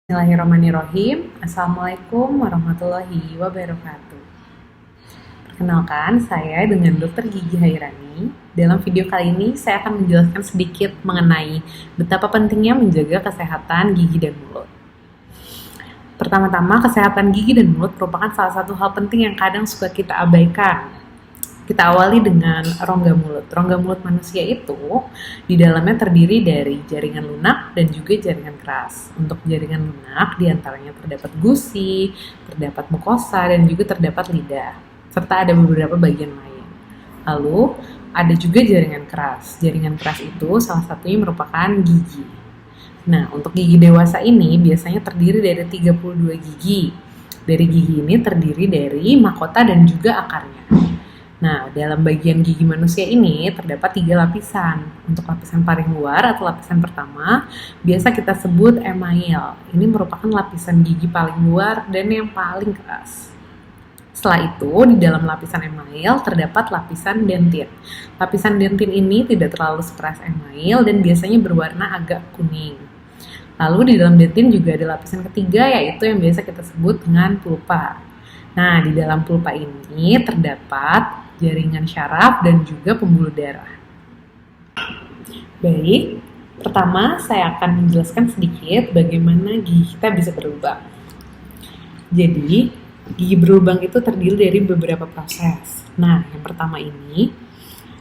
Bismillahirrahmanirrahim. Assalamualaikum warahmatullahi wabarakatuh. Perkenalkan, saya dengan Dr. Gigi Hairani. Dalam video kali ini, saya akan menjelaskan sedikit mengenai betapa pentingnya menjaga kesehatan gigi dan mulut. Pertama-tama, kesehatan gigi dan mulut merupakan salah satu hal penting yang kadang suka kita abaikan. Kita awali dengan rongga mulut. Rongga mulut manusia itu di dalamnya terdiri dari jaringan lunak dan juga jaringan keras. Untuk jaringan lunak diantaranya terdapat gusi, terdapat mukosa, dan juga terdapat lidah, serta ada beberapa bagian lain. Lalu ada juga jaringan keras. Jaringan keras itu salah satunya merupakan gigi. Nah, untuk gigi dewasa ini biasanya terdiri dari 32 gigi. Dari gigi ini terdiri dari mahkota dan juga akarnya. Nah, dalam bagian gigi manusia ini terdapat 3 lapisan. Untuk lapisan paling luar atau lapisan pertama, biasa kita sebut email. Ini merupakan lapisan gigi paling luar dan yang paling keras. Setelah itu, di dalam lapisan email terdapat lapisan dentin. Lapisan dentin ini tidak terlalu sekeras email dan biasanya berwarna agak kuning. Lalu di dalam dentin juga ada lapisan ketiga, yaitu yang biasa kita sebut dengan pulpa. Nah, di dalam pulpa ini terdapat jaringan syaraf dan juga pembuluh darah. Baik, pertama saya akan menjelaskan sedikit bagaimana gigi kita bisa berlubang. Jadi, gigi berlubang itu terdiri dari beberapa proses. Nah, yang pertama ini,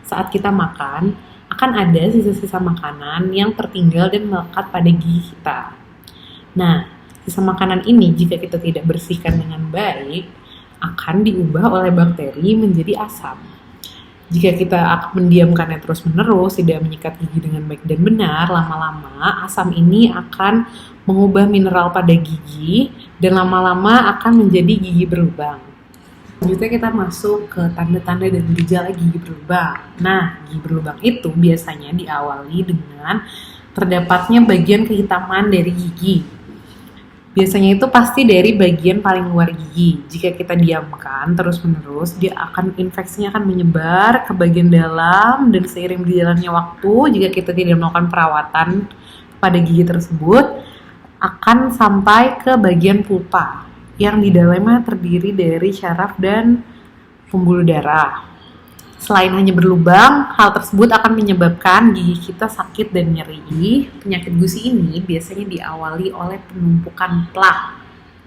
saat kita makan, akan ada sisa-sisa makanan yang tertinggal dan melekat pada gigi kita. Nah, sisa makanan ini jika kita tidak bersihkan dengan baik, akan diubah oleh bakteri menjadi asam. Jika kita mendiamkannya terus-menerus, tidak menyikat gigi dengan baik dan benar, lama-lama asam ini akan mengubah mineral pada gigi dan lama-lama akan menjadi gigi berlubang. Selanjutnya kita masuk ke tanda-tanda dan gejala gigi berlubang. Nah, gigi berlubang itu biasanya diawali dengan terdapatnya bagian kehitaman dari gigi. Biasanya itu pasti dari bagian paling luar gigi. Jika kita diamkan terus-menerus, infeksinya akan menyebar ke bagian dalam dan seiring berjalannya waktu, jika kita tidak melakukan perawatan pada gigi tersebut, akan sampai ke bagian pulpa yang di dalamnya terdiri dari syaraf dan pembuluh darah. Selain hanya berlubang, hal tersebut akan menyebabkan gigi kita sakit dan nyeri. Penyakit gusi ini biasanya diawali oleh penumpukan plak.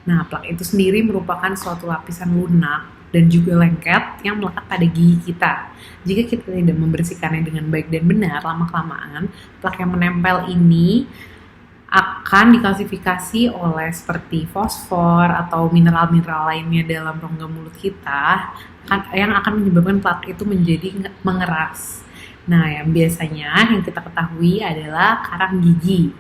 Nah, plak itu sendiri merupakan suatu lapisan lunak dan juga lengket yang melekat pada gigi kita. Jika kita tidak membersihkannya dengan baik dan benar, lama-kelamaan plak yang menempel ini akan diklasifikasi oleh seperti fosfor atau mineral-mineral lainnya dalam rongga mulut kita yang akan menyebabkan plak itu menjadi mengeras. Nah, yang biasanya yang kita ketahui adalah karang gigi.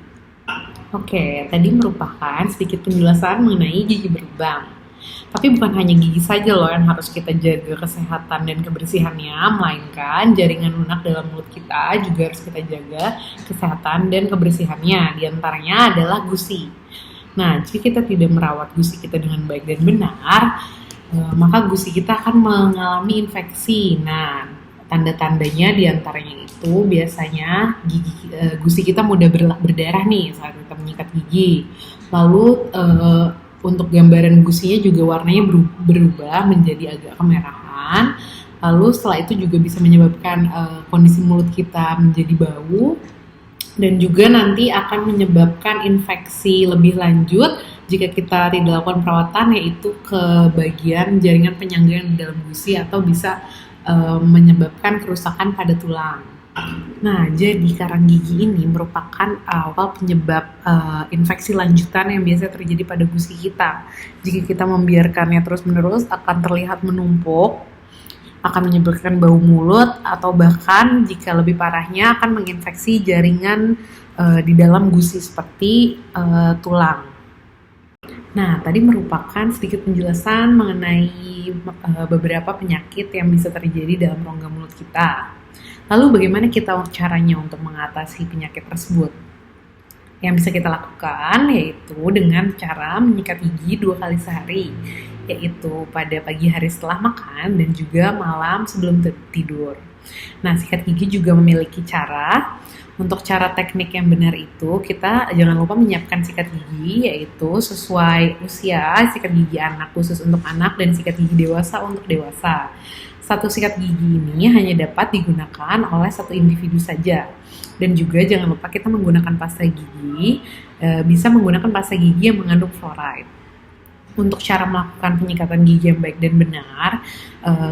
Oke, tadi merupakan sedikit penjelasan mengenai gigi berlubang. Tapi bukan hanya gigi saja loh yang harus kita jaga kesehatan dan kebersihannya, melainkan jaringan lunak dalam mulut kita juga harus kita jaga kesehatan dan kebersihannya. Di antaranya adalah gusi. Nah, jika kita tidak merawat gusi kita dengan baik dan benar, maka gusi kita akan mengalami infeksi. Nah, tanda-tandanya diantaranya itu biasanya gusi kita mudah berdarah nih saat kita menyikat gigi. Lalu untuk gambaran gusinya juga warnanya berubah menjadi agak kemerahan. Lalu setelah itu juga bisa menyebabkan kondisi mulut kita menjadi bau dan juga nanti akan menyebabkan infeksi lebih lanjut jika kita tidak lakukan perawatan, yaitu ke bagian jaringan penyangga yang di dalam gusi atau bisa menyebabkan kerusakan pada tulang. Nah, jadi karang gigi ini merupakan awal penyebab infeksi lanjutan yang biasa terjadi pada gusi kita. Jika kita membiarkannya terus-menerus akan terlihat menumpuk, akan menyebabkan bau mulut, atau bahkan jika lebih parahnya akan menginfeksi jaringan di dalam gusi seperti tulang. Nah, tadi merupakan sedikit penjelasan mengenai beberapa penyakit yang bisa terjadi dalam rongga mulut kita. Lalu bagaimana caranya untuk mengatasi penyakit tersebut? Yang bisa kita lakukan yaitu dengan cara menyikat gigi 2 kali sehari, yaitu pada pagi hari setelah makan dan juga malam sebelum tidur. Nah, sikat gigi juga memiliki cara. Untuk cara teknik yang benar itu, kita jangan lupa menyiapkan sikat gigi, yaitu sesuai usia sikat gigi anak khusus untuk anak dan sikat gigi dewasa untuk dewasa. Satu sikat gigi ini hanya dapat digunakan oleh satu individu saja. Dan juga jangan lupa kita menggunakan pasta gigi, bisa menggunakan pasta gigi yang mengandung fluoride. Untuk cara melakukan penyikatan gigi yang baik dan benar,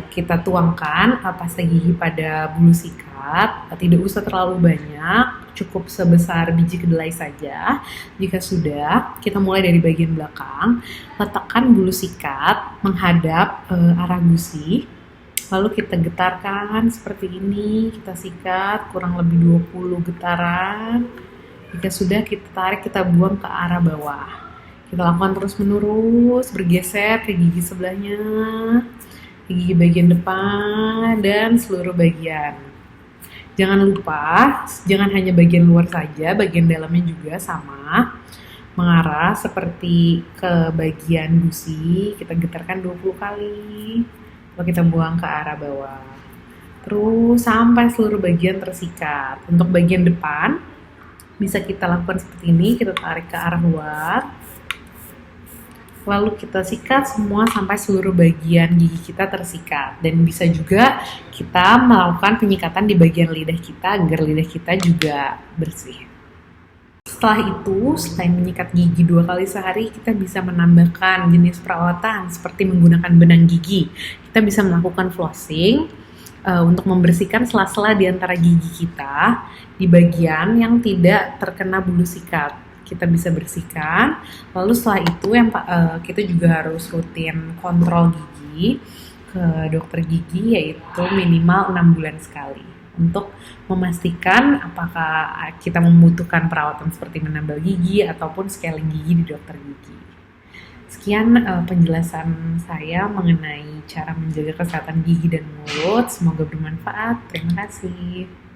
kita tuangkan pasta gigi pada bulu sikat, tidak usah terlalu banyak, cukup sebesar biji kedelai saja. Jika sudah, kita mulai dari bagian belakang, letakkan bulu sikat menghadap arah gusi, lalu kita getarkan seperti ini, kita sikat kurang lebih 20 getaran. Jika sudah, kita tarik, kita buang ke arah bawah. Kita lakukan terus menerus, bergeser ke gigi sebelahnya, ke gigi bagian depan, dan seluruh bagian. Jangan lupa, jangan hanya bagian luar saja, bagian dalamnya juga sama. Mengarah seperti ke bagian gusi, kita getarkan 20 kali, lalu kita buang ke arah bawah. Terus sampai seluruh bagian tersikat. Untuk bagian depan, bisa kita lakukan seperti ini, kita tarik ke arah luar, lalu kita sikat semua sampai seluruh bagian gigi kita tersikat. Dan bisa juga kita melakukan penyikatan di bagian lidah kita agar lidah kita juga bersih. Setelah itu, selain menyikat gigi 2 kali sehari, kita bisa menambahkan jenis perawatan seperti menggunakan benang gigi. Kita bisa melakukan flossing untuk membersihkan sela-sela di antara gigi kita di bagian yang tidak terkena bulu sikat. Kita bisa bersihkan. Lalu setelah itu kita juga harus rutin kontrol gigi ke dokter gigi, yaitu minimal 6 bulan sekali, untuk memastikan apakah kita membutuhkan perawatan seperti menambal gigi ataupun scaling gigi di dokter gigi. Sekian penjelasan saya mengenai cara menjaga kesehatan gigi dan mulut. Semoga bermanfaat. Terima kasih.